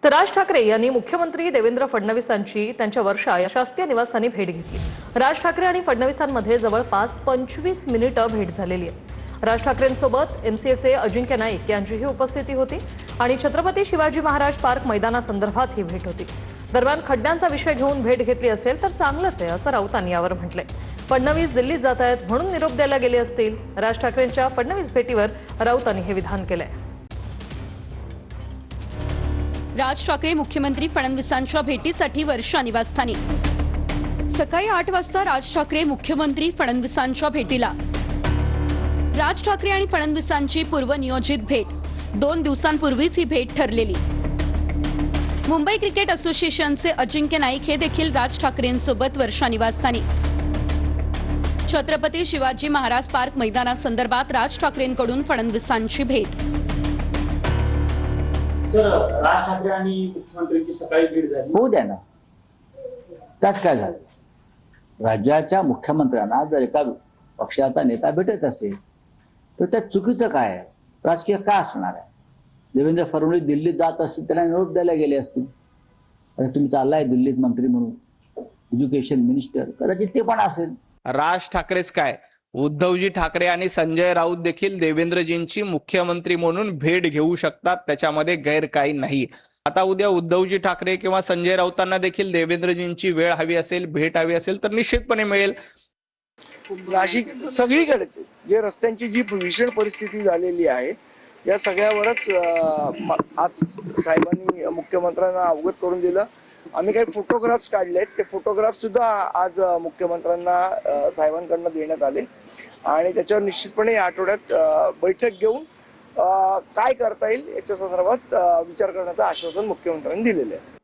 तर राज ठाकरे यांनी मुख्यमंत्री देवेंद्र फडणवीसांची त्यांच्या वर्षा या शासकीय निवासस्थानी भेट घेतली। राज ठाकरे आणि फडणवीसांमध्ये जवळपास 25 मिनिटं भेट झालेली आहे। राज ठाकरेंसोबत एमसीएचे अजिंक्य नाईक यांचीही उपस्थिती होती आणि छत्रपती शिवाजी महाराज पार्क मैदानासंदर्भात ही भेट होती। दरम्यान खड्ड्यांचा विषय घेऊन भेट घेतली असेल तर चांगलंच आहे असं राऊतांनी यावर म्हटलंय। फडणवीस दिल्लीत जात आहेत म्हणून निरोप द्यायला गेले असतील। राज ठाकरेंच्या फडणवीस भेटीवर राऊतांनी हे विधान केलंय। राज ठाकरे मुख्यमंत्री फडणवीसांच्या भेटीसाठी वर्षा निवासस्थानी। सकाळी 8 वाजता राज ठाकरे मुख्यमंत्री फडणवीसांच्या भेटीला। राज ठाकरे आणि फडणवीसांची पूर्वनियोजित भेट 2 दिवसांपूर्वीच ही भेट ठरलेली। मुंबई क्रिकेट असोसिएशनचे अजिंक्य नाईक हे देखील राज ठाकरेंसोबत वर्षा निवासस्थानी। छत्रपती शिवाजी महाराज पार्क मैदानासंदर्भात राज ठाकरेंकडून फडणवीसांची भेट। सर, राज ठाकरे आणि मुख्यमंत्र्यांची सकाळी भेट झाली, होऊ द्या ना, त्यात काय झालं? राज्याच्या मुख्यमंत्र्यांना जर एका पक्षाचा नेता भेटत असेल तर त्यात चुकीचं काय आहे? राजकीय काय असणार आहे? देवेंद्र फडणवीस दिल्लीत जात असतील, त्याला निरोप द्यायला गेले असतील। आता तुम्ही चाललाय दिल्लीत मंत्री म्हणून, एज्युकेशन मिनिस्टर, कदाचित ते पण असेल। राज ठाकरेच काय, उद्धवजी ठाकरे आणि संजय राऊत देखील देवेंद्रजींची मुख्यमंत्री म्हणून भेट घेऊ शकतात, त्याच्यामध्ये गैर काही नाही। आता उद्या उद्धवजी ठाकरे किंवा संजय राऊतांना देखील देवेंद्रजींची वेळ हवी असेल, भेट हवी असेल तर निश्चितपणे मिळेल। नाशिक सगळीकडेच जे रस्त्यांची जी भीषण परिस्थिती झालेली आहे या सगळ्यावरच आज साहेबांनी मुख्यमंत्र्यांना अवगत करून दिलं। आम्ही काही फोटोग्राफ्स काढलेत, ते फोटोग्राफ सुद्धा आज मुख्यमंत्र्यांना साहेबांकडून देण्यात आले आणि त्याच्यावर निश्चितपणे या आठवड्यात बैठक घेऊन काय करता येईल याच्या संदर्भात विचार करण्याचं आश्वासन मुख्यमंत्र्यांनी दिलेलं आहे।